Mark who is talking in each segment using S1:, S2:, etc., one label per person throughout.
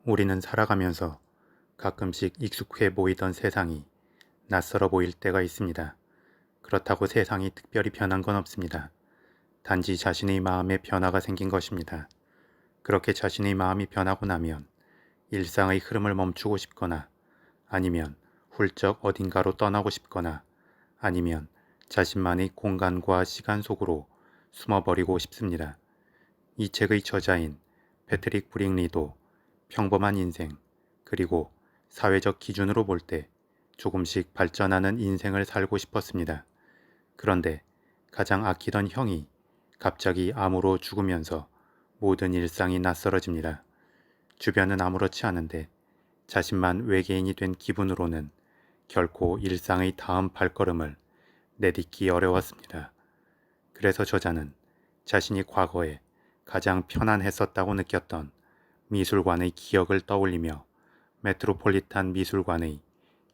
S1: 우리는 살아가면서 가끔씩 익숙해 보이던 세상이 낯설어 보일 때가 있습니다. 그렇다고 세상이 특별히 변한 건 없습니다. 단지 자신의 마음에 변화가 생긴 것입니다. 그렇게 자신의 마음이 변하고 나면 일상의 흐름을 멈추고 싶거나 아니면 훌쩍 어딘가로 떠나고 싶거나 아니면 자신만의 공간과 시간 속으로 숨어버리고 싶습니다. 이 책의 저자인 패트릭 브릭리도 평범한 인생 그리고 사회적 기준으로 볼 때 조금씩 발전하는 인생을 살고 싶었습니다. 그런데 가장 아끼던 형이 갑자기 암으로 죽으면서 모든 일상이 낯설어집니다. 주변은 아무렇지 않은데 자신만 외계인이 된 기분으로는 결코 일상의 다음 발걸음을 내딛기 어려웠습니다. 그래서 저자는 자신이 과거에 가장 편안했었다고 느꼈던 미술관의 기억을 떠올리며 메트로폴리탄 미술관의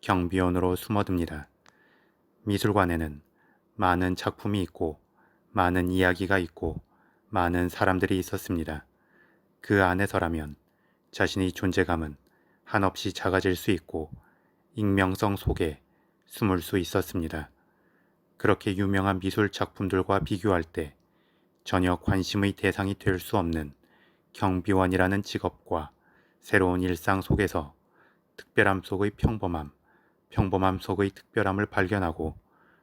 S1: 경비원으로 숨어듭니다. 미술관에는 많은 작품이 있고 많은 이야기가 있고 많은 사람들이 있었습니다. 그 안에서라면 자신의 존재감은 한없이 작아질 수 있고 익명성 속에 숨을 수 있었습니다. 그렇게 유명한 미술 작품들과 비교할 때 전혀 관심의 대상이 될 수 없는 경비원이라는 직업과 새로운 일상 속에서 특별함 속의 평범함, 평범함 속의 특별함을 발견하고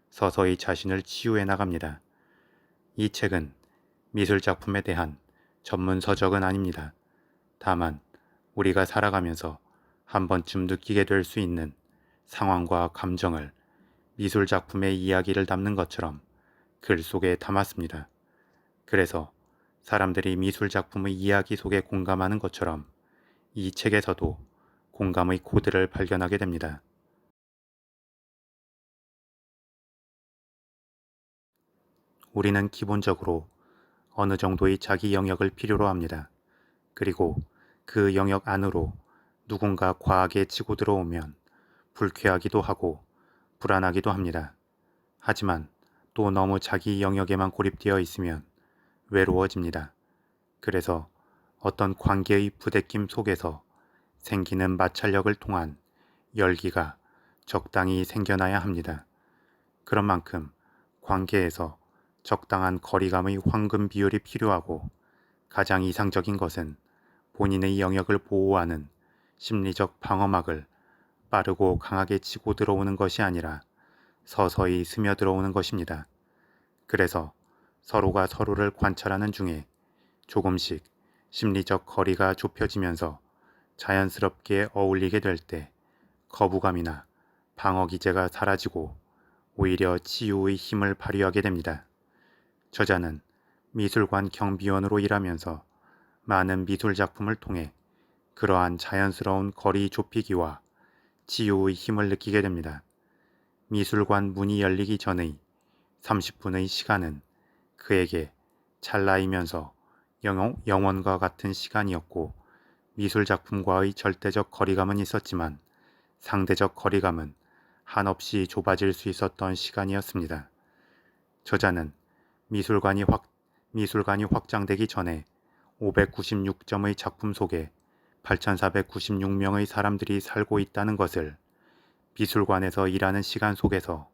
S1: 서서히 자신을 치유해 나갑니다. 이 책은 미술 작품에 대한 전문 서적은 아닙니다. 다만 우리가 살아가면서 한 번쯤 느끼게 될 수 있는 상황과 감정을 미술 작품의 이야기를 담는 것처럼 글 속에 담았습니다. 그래서 사람들이 미술 작품의 이야기 속에 공감하는 것처럼 이 책에서도 공감의 코드를 발견하게 됩니다. 우리는 기본적으로 어느 정도의 자기 영역을 필요로 합니다. 그리고 그 영역 안으로 누군가 과하게 치고 들어오면 불쾌하기도 하고 불안하기도 합니다. 하지만 또 너무 자기 영역에만 고립되어 있으면 외로워집니다. 그래서 어떤 관계의 부대낌 속에서 생기는 마찰력을 통한 열기가 적당히 생겨나야 합니다. 그런 만큼 관계에서 적당한 거리감의 황금 비율이 필요하고 가장 이상적인 것은 본인의 영역을 보호하는 심리적 방어막을 빠르고 강하게 치고 들어오는 것이 아니라 서서히 스며들어오는 것입니다. 그래서 서로가 서로를 관찰하는 중에 조금씩 심리적 거리가 좁혀지면서 자연스럽게 어울리게 될 때 거부감이나 방어 기제가 사라지고 오히려 치유의 힘을 발휘하게 됩니다. 저자는 미술관 경비원으로 일하면서 많은 미술 작품을 통해 그러한 자연스러운 거리 좁히기와 치유의 힘을 느끼게 됩니다. 미술관 문이 열리기 전의 30분의 시간은 그에게 찰나이면서 영원과 같은 시간이었고 미술 작품과의 절대적 거리감은 있었지만 상대적 거리감은 한없이 좁아질 수 있었던 시간이었습니다. 저자는 미술관이 확장되기 전에 596점의 작품 속에 8,496명의 사람들이 살고 있다는 것을 미술관에서 일하는 시간 속에서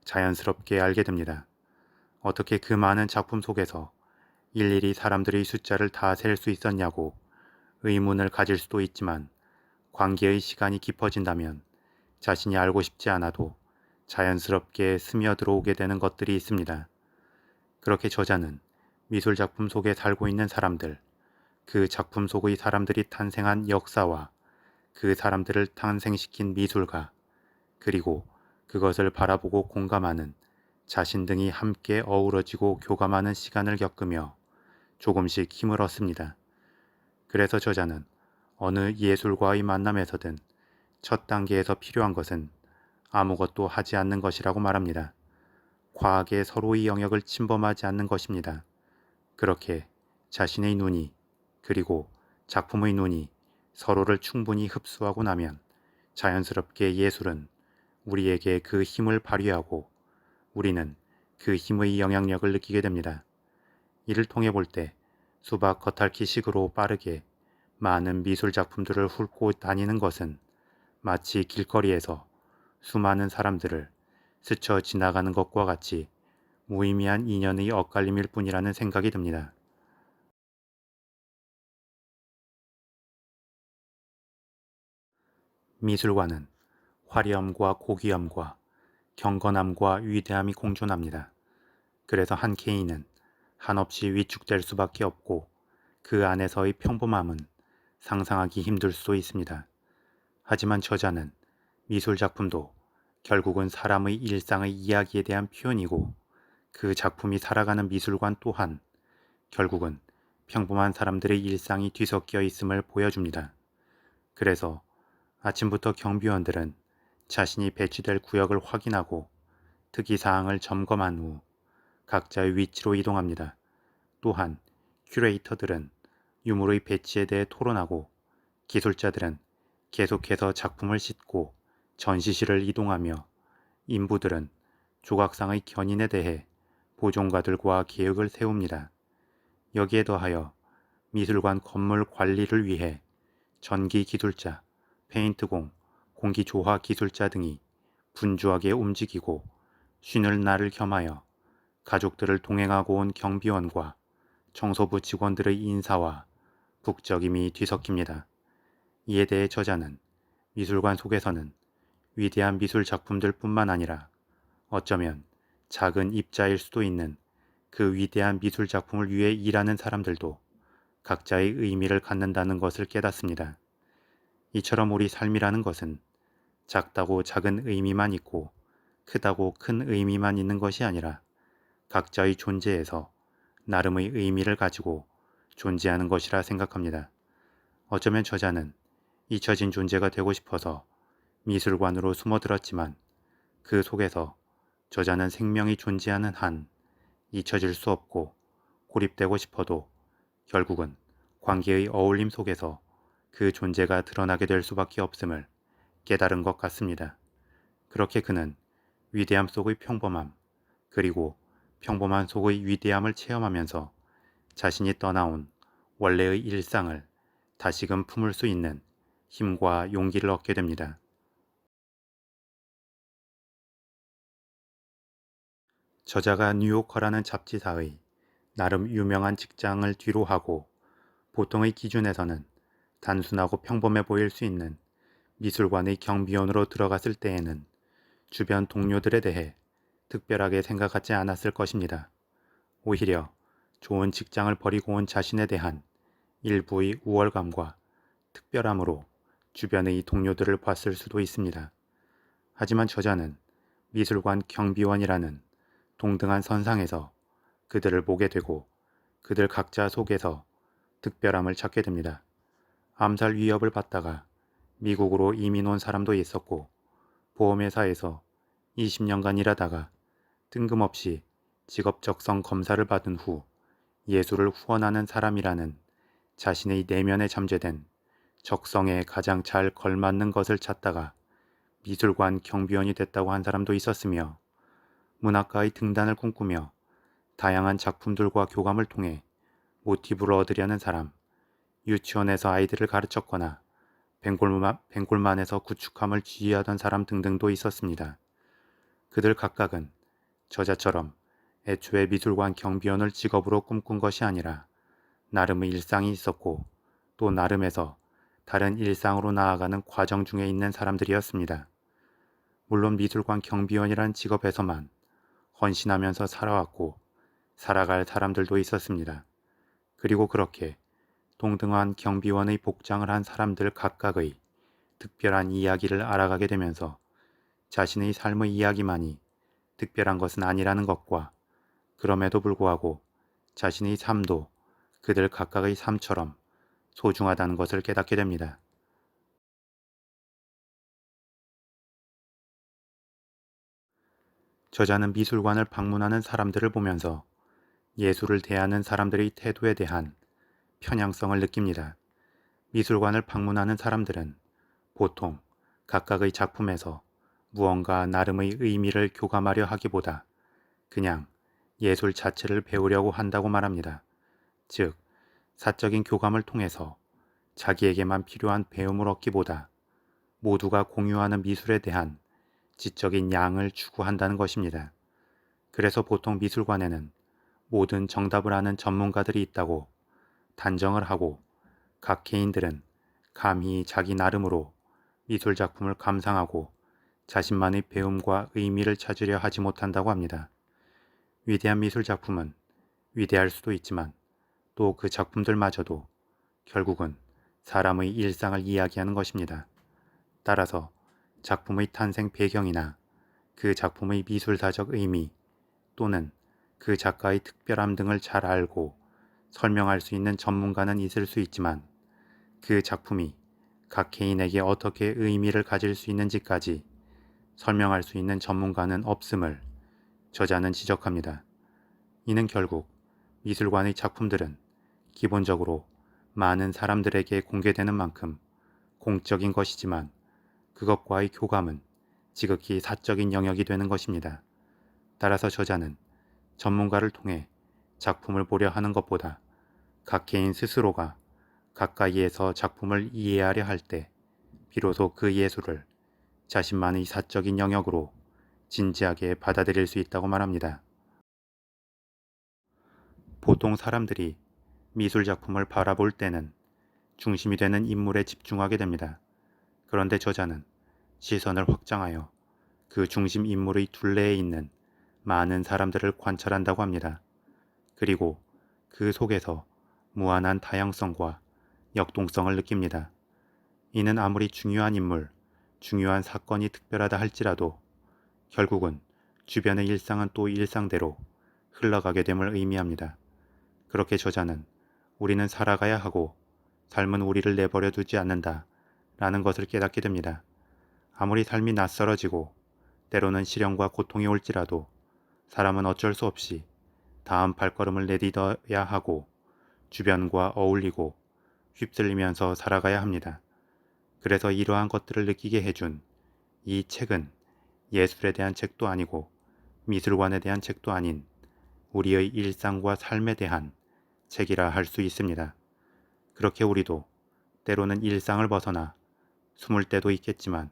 S1: 자연스럽게 알게 됩니다. 어떻게 그 많은 작품 속에서 일일이 사람들의 숫자를 다 셀 수 있었냐고 의문을 가질 수도 있지만 관계의 시간이 깊어진다면 자신이 알고 싶지 않아도 자연스럽게 스며들어오게 되는 것들이 있습니다. 그렇게 저자는 미술 작품 속에 살고 있는 사람들, 그 작품 속의 사람들이 탄생한 역사와 그 사람들을 탄생시킨 미술가, 그리고 그것을 바라보고 공감하는 자신 등이 함께 어우러지고 교감하는 시간을 겪으며 조금씩 힘을 얻습니다. 그래서 저자는 어느 예술과의 만남에서든 첫 단계에서 필요한 것은 아무것도 하지 않는 것이라고 말합니다. 과하게 서로의 영역을 침범하지 않는 것입니다. 그렇게 자신의 눈이 그리고 작품의 눈이 서로를 충분히 흡수하고 나면 자연스럽게 예술은 우리에게 그 힘을 발휘하고 우리는 그 힘의 영향력을 느끼게 됩니다. 이를 통해 볼 때 수박 겉핥기식으로 빠르게 많은 미술 작품들을 훑고 다니는 것은 마치 길거리에서 수많은 사람들을 스쳐 지나가는 것과 같이 무의미한 인연의 엇갈림일 뿐이라는 생각이 듭니다. 미술관은 화려함과 고귀함과 경건함과 위대함이 공존합니다. 그래서 한 개인은 한없이 위축될 수밖에 없고 그 안에서의 평범함은 상상하기 힘들 수도 있습니다. 하지만 저자는 미술 작품도 결국은 사람의 일상의 이야기에 대한 표현이고 그 작품이 살아가는 미술관 또한 결국은 평범한 사람들의 일상이 뒤섞여 있음을 보여줍니다. 그래서 아침부터 경비원들은 자신이 배치될 구역을 확인하고 특이사항을 점검한 후 각자의 위치로 이동합니다. 또한 큐레이터들은 유물의 배치에 대해 토론하고 기술자들은 계속해서 작품을 싣고 전시실을 이동하며 인부들은 조각상의 견인에 대해 보존가들과 계획을 세웁니다. 여기에 더하여 미술관 건물 관리를 위해 전기 기술자, 페인트공, 공기조화 기술자 등이 분주하게 움직이고 쉬는 날을 겸하여 가족들을 동행하고 온 경비원과 청소부 직원들의 인사와 북적임이 뒤섞입니다. 이에 대해 저자는 미술관 속에서는 위대한 미술 작품들 뿐만 아니라 어쩌면 작은 입자일 수도 있는 그 위대한 미술 작품을 위해 일하는 사람들도 각자의 의미를 갖는다는 것을 깨닫습니다. 이처럼 우리 삶이라는 것은 작다고 작은 의미만 있고 크다고 큰 의미만 있는 것이 아니라 각자의 존재에서 나름의 의미를 가지고 존재하는 것이라 생각합니다. 어쩌면 저자는 잊혀진 존재가 되고 싶어서 미술관으로 숨어들었지만 그 속에서 저자는 생명이 존재하는 한 잊혀질 수 없고 고립되고 싶어도 결국은 관계의 어울림 속에서 그 존재가 드러나게 될 수밖에 없음을 깨달은 것 같습니다. 그렇게 그는 위대함 속의 평범함 그리고 평범한 속의 위대함을 체험하면서 자신이 떠나온 원래의 일상을 다시금 품을 수 있는 힘과 용기를 얻게 됩니다. 저자가 뉴요커라는 잡지사의 나름 유명한 직장을 뒤로하고 보통의 기준에서는 단순하고 평범해 보일 수 있는 미술관의 경비원으로 들어갔을 때에는 주변 동료들에 대해 특별하게 생각하지 않았을 것입니다. 오히려 좋은 직장을 버리고 온 자신에 대한 일부의 우월감과 특별함으로 주변의 동료들을 봤을 수도 있습니다. 하지만 저자는 미술관 경비원이라는 동등한 선상에서 그들을 보게 되고 그들 각자 속에서 특별함을 찾게 됩니다. 암살 위협을 받다가 미국으로 이민 온 사람도 있었고 보험회사에서 20년간 일하다가 뜬금없이 직업 적성 검사를 받은 후 예술을 후원하는 사람이라는 자신의 내면에 잠재된 적성에 가장 잘 걸맞는 것을 찾다가 미술관 경비원이 됐다고 한 사람도 있었으며 문학가의 등단을 꿈꾸며 다양한 작품들과 교감을 통해 모티브를 얻으려는 사람, 유치원에서 아이들을 가르쳤거나 뱅골만에서 구축함을 지휘하던 사람 등등도 있었습니다. 그들 각각은 저자처럼 애초에 미술관 경비원을 직업으로 꿈꾼 것이 아니라 나름의 일상이 있었고 또 나름에서 다른 일상으로 나아가는 과정 중에 있는 사람들이었습니다. 물론 미술관 경비원이란 직업에서만 헌신하면서 살아왔고 살아갈 사람들도 있었습니다. 그리고 그렇게 동등한 경비원의 복장을 한 사람들 각각의 특별한 이야기를 알아가게 되면서 자신의 삶의 이야기만이 특별한 것은 아니라는 것과 그럼에도 불구하고 자신의 삶도 그들 각각의 삶처럼 소중하다는 것을 깨닫게 됩니다. 저자는 미술관을 방문하는 사람들을 보면서 예술을 대하는 사람들의 태도에 대한 편향성을 느낍니다. 미술관을 방문하는 사람들은 보통 각각의 작품에서 무언가 나름의 의미를 교감하려 하기보다 그냥 예술 자체를 배우려고 한다고 말합니다. 즉, 사적인 교감을 통해서 자기에게만 필요한 배움을 얻기보다 모두가 공유하는 미술에 대한 지적인 양을 추구한다는 것입니다. 그래서 보통 미술관에는 모든 정답을 아는 전문가들이 있다고 단정을 하고 각 개인들은 감히 자기 나름으로 미술 작품을 감상하고 자신만의 배움과 의미를 찾으려 하지 못한다고 합니다. 위대한 미술 작품은 위대할 수도 있지만 또 그 작품들마저도 결국은 사람의 일상을 이야기하는 것입니다. 따라서 작품의 탄생 배경이나 그 작품의 미술사적 의미 또는 그 작가의 특별함 등을 잘 알고 설명할 수 있는 전문가는 있을 수 있지만 그 작품이 각 개인에게 어떻게 의미를 가질 수 있는지까지 설명할 수 있는 전문가는 없음을 저자는 지적합니다. 이는 결국 미술관의 작품들은 기본적으로 많은 사람들에게 공개되는 만큼 공적인 것이지만 그것과의 교감은 지극히 사적인 영역이 되는 것입니다. 따라서 저자는 전문가를 통해 작품을 보려 하는 것보다 각 개인 스스로가 가까이에서 작품을 이해하려 할 때 비로소 그 예술을 자신만의 사적인 영역으로 진지하게 받아들일 수 있다고 말합니다. 보통 사람들이 미술 작품을 바라볼 때는 중심이 되는 인물에 집중하게 됩니다. 그런데 저자는 시선을 확장하여 그 중심 인물의 둘레에 있는 많은 사람들을 관찰한다고 합니다. 그리고 그 속에서 무한한 다양성과 역동성을 느낍니다. 이는 아무리 중요한 인물, 중요한 사건이 특별하다 할지라도 결국은 주변의 일상은 또 일상대로 흘러가게 됨을 의미합니다. 그렇게 저자는 우리는 살아가야 하고 삶은 우리를 내버려 두지 않는다 라는 것을 깨닫게 됩니다. 아무리 삶이 낯설어지고 때로는 시련과 고통이 올지라도 사람은 어쩔 수 없이 다음 발걸음을 내딛어야 하고 주변과 어울리고 휩쓸리면서 살아가야 합니다. 그래서 이러한 것들을 느끼게 해준 이 책은 예술에 대한 책도 아니고 미술관에 대한 책도 아닌 우리의 일상과 삶에 대한 책이라 할 수 있습니다. 그렇게 우리도 때로는 일상을 벗어나 숨을 때도 있겠지만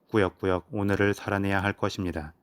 S1: 꾸역꾸역 오늘을 살아내야 할 것입니다.